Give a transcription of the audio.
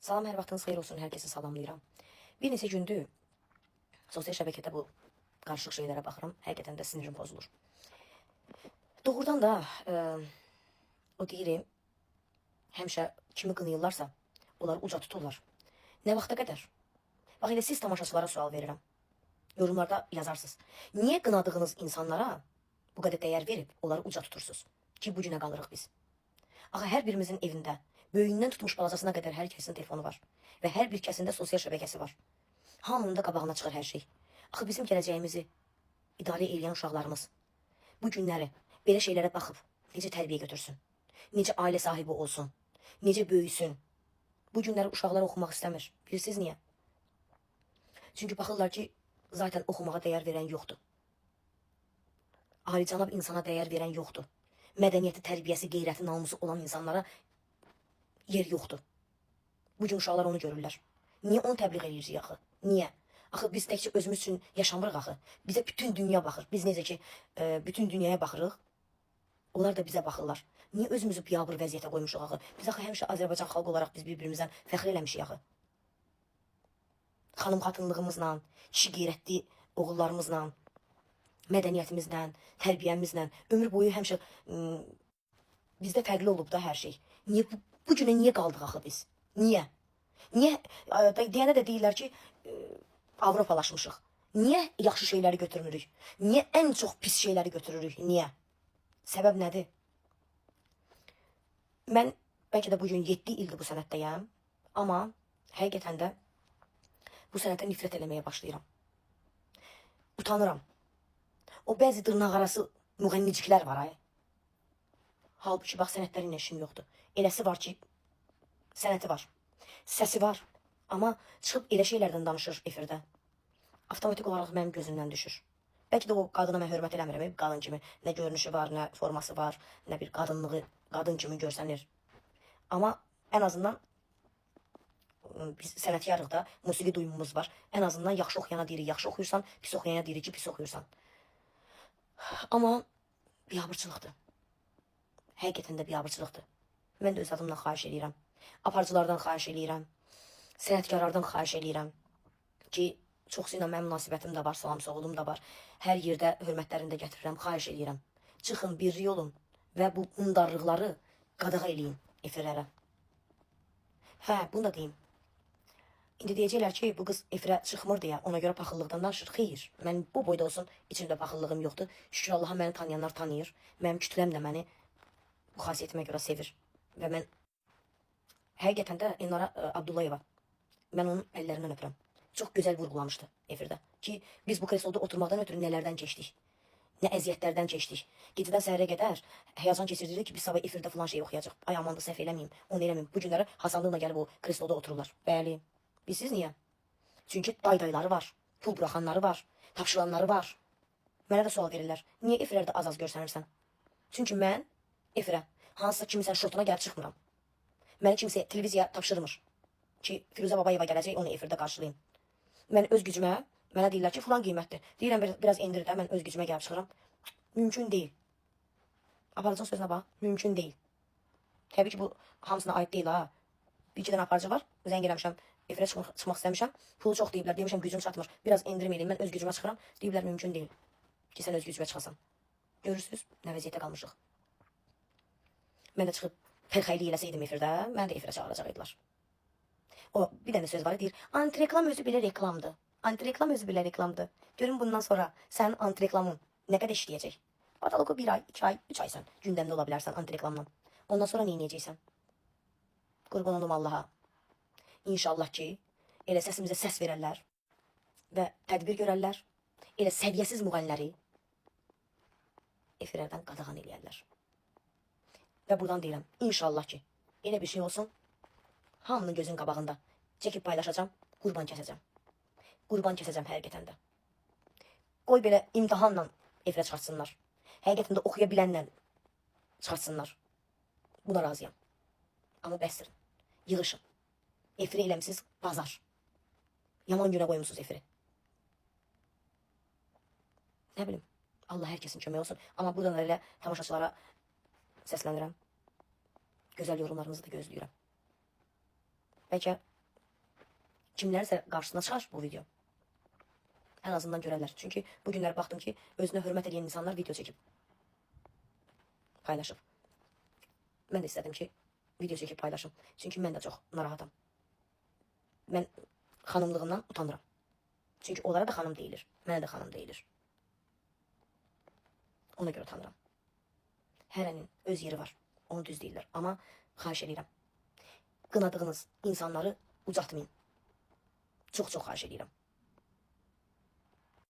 Salam, hər vaxtınız xeyir olsun, hər kəsi salamlayıram. Bir neçə gündür sosial şəbəkədə bu qarışıq şeylərə baxıram. Həqiqətən də sinirim pozulur. Doğrudan da o deyirim, həmişə kimi qınayırlarsa, onları uca tuturlar. Nə vaxta qədər? Bax, elə siz tamaşaçılara sual verirəm. Yorumlarda yazarsınız. Niyə qınadığınız insanlara bu qədər dəyər verib, onları uca tutursunuz? Ki, bu günə qalırıq biz. Axı, hər birimizin evində böyüyündən tutmuş balacasına qədər hər kəsin telefonu var. Və hər bir kəsində sosial şəbəkəsi var. Hamının da qabağına çıxır hər şey. Axı, bizim gələcəyimizi idarə edən uşaqlarımız bu günləri belə şeylərə baxıb necə tərbiyə götürsün? Necə ailə sahibi olsun? Necə böyüsün? Bu günləri uşaqlar oxumaq istəmir. Bilirsiniz niyə? Çünki baxırlar ki, zaten oxumağa dəyər verən yoxdur. Alicənab insana dəyər verən yoxdur. Mədəniyyəti, tərbiyəsi, qeyrəti, namusu olan insanlara yer yoxdur. Bu gün uşaqlar onu görürlər. Niyə onu təbliğ edirik axı? Niyə? Axı biz təkcə özümüz üçün yaşamırıq axı. Bizə bütün dünya baxır. Biz necə ki bütün dünyaya baxırıq. Onlar da bizə baxırlar. Niyə özümüzü biabır vəziyyətə qoymuşuq axı? Biz axı həmişə Azərbaycan xalqı olaraq biz bir-birimizdən fəxr eləmişik axı. Xanım xatınlığımızla, kişi qeyrətli oğullarımızla, mədəniyyətimizlə, tərbiyəmizlə ömür boyu həmişə bizdə fərqli olub da hər şey. Niyə bu günə niyə qaldıq axı biz? Niyə? Niyə deyənə də deyirlər ki, Avropalaşmışıq. Niyə yaxşı şeyləri götürmürük? Niyə ən çox pis şeyləri götürürük? Niyə? Səbəb nədir? Mən bəlkə də bugün 7 ildir bu sənətdəyəm, amma həqiqətən də bu sənətə nifrət eləməyə başlayıram. Utanıram. O bəzi dırnaqarası müğənniciklər var ay. Halbuki bax, sənətlərin işim yoxdur. Eləsi var ki, sənəti var, səsi var, amma çıxıb elə şeylərdən danışır efirdə. Avtomatik olaraq mənim gözümdən düşür. Bəlkə də o qadına mən hörmət eləmirəm, qadın kimi. Nə görünüşü var, nə forması var, nə bir qadınlığı, qadın kimi görsənir. Amma ən azından biz sənətkarıq da, musiqi duyumumuz var. Ən azından yaxşı oxuyana deyirik, yaxşı oxuyursan, pis oxuyana deyirik ki, pis oxuyursan. Amma biabırçılıqdır. Həqiqətən də biabırçılıqdır. Mən də öz adımla xahiş edirəm. Aparıcılardan xahiş edirəm. Sənətkarlardan xahiş edirəm ki, çoxsuyla mənim münasibətim də var, salam soğulum da var. Hər yerdə hörmətlərini də gətirirəm, xahiş edirəm. Çıxın, birlik olun və bu mundarlıqları qadağa eləyin efirlərə. Hə, bunu da deyim. İndi deyəcəklər ki, bu qız efirə çıxmır deyə, ona görə paxıllıqdan danışır. Xeyr, mən bu boyda olsun, içimdə paxıllığım yoxdur. Şükür Allaha, məni tanıyanlar tanıyır. Mənim kütləm də məni bu xasiyyətimə görə sevir. Və mən həqiqətən də Elnara Abdullayeva, mən onun əllərindən öpürəm. Çox gözəl vurğulamışdı efirdə ki, biz bu kresloda oturmaqdan ötürü nələrdən keçdik. Nə əziyyətlərdən keçdik. Gecədən səhərə qədər həyəcan keçirdik ki, biz sabah efirdə falan şey oxuyacaq. Ay aman da səhv eləməyim, onu eləməyim. Bu günləri hasanlıqla gəlib o kresloda otururlar. Bəli. Bilsiz niyə? Çünki daydayları var, pul buraxanları var, tapşıranları var. Mənə də sual verirlər. Niyə efirlərdə az-az görsənirsən? Çünki mən efirə hansısa kimisə şortuna gəlib çıxmıram. Məni kimsə televiziya tapşırmır ki, Firuzə Babayeva gələcək, onu efirdə qarşılayım. Mən öz gücümə, mənə deyirlər ki, falan qiymətdir. Deyirəm, biraz endir də, mən öz gücümə gəlib çıxıram. Mümkün deyil. Aparıcının sözünə bax, mümkün deyil. Təbii ki, bu hamısına aid deyil ha. Bir iki dənə aparıcı var, zəng eləmişəm, efirə çıxmaq istəmişəm. Pulu çox deyiblər, demişəm gücüm çatmır. Biraz endirim eləyim, mən öz gücümə çıxıram. Deyiblər, mümkün deyil ki, sən öz gücümə çıxasan. Görürsünüz, nə vəziyyətə qalmışıq. Mən də çıxıb pərxəyli eləsəydim efirdə, mən də efirə çağıracaqdılar. O bir dənə söz var, deyir, antireklam özü belə reklamdır. Antireklam özü belə reklamdır. Görün bundan sonra sənin antireklamın nə qədər işləyəcək? Badaloqu 1 ay, 2 ay, 3 ay sən gündəmdə ola bilərsən antireklamla. Ondan sonra nə edəcəksən? Qurban olum Allaha. İnşallah ki, elə səsimizə səs verərlər və tədbir görərlər. Elə səviyyəsiz müğənniləri efirlərdən qadağan eləyərlər. Və buradan deyirəm, inşallah ki, elə bir şey olsun, hamının gözün qabağında çəkib paylaşacağım, qurban kəsəcəm. Qurban kəsəcəm həqiqətən də. Qoy belə imtihanla efirə çıxartsınlar. Həqiqətən də oxuya bilənlə çıxartsınlar. Buna razıyam. Amma bəsdirin, yığışın. Efiri eləmişsiniz bazar. Yaman günə qoymuşsunuz efiri. Nə bilim, Allah hər kəsin kömək olsun. Amma buradan elə tamaşaçılara səslənirəm. Gözəl yorumlarınızı da gözləyirəm. Bəlkə kimlərsə qarşısına çıxar bu video. En azından görərlər. Çünki bu günlər baxdım ki, özünə hörmət edən insanlar video çəkib, paylaşıb. Mən də istədim ki, video çəkib paylaşım. Çünki mən də çox narahatam. Mən xanımlığından utanıram. Çünki onlara da xanım deyilir, mənə də xanım deyilir. Ona görə utanıram. Hərənin öz yeri var, onu düz deyirlər. Amma xahiş edirəm, qınadığınız insanları ucaltmayın. Çox xahiş edirəm.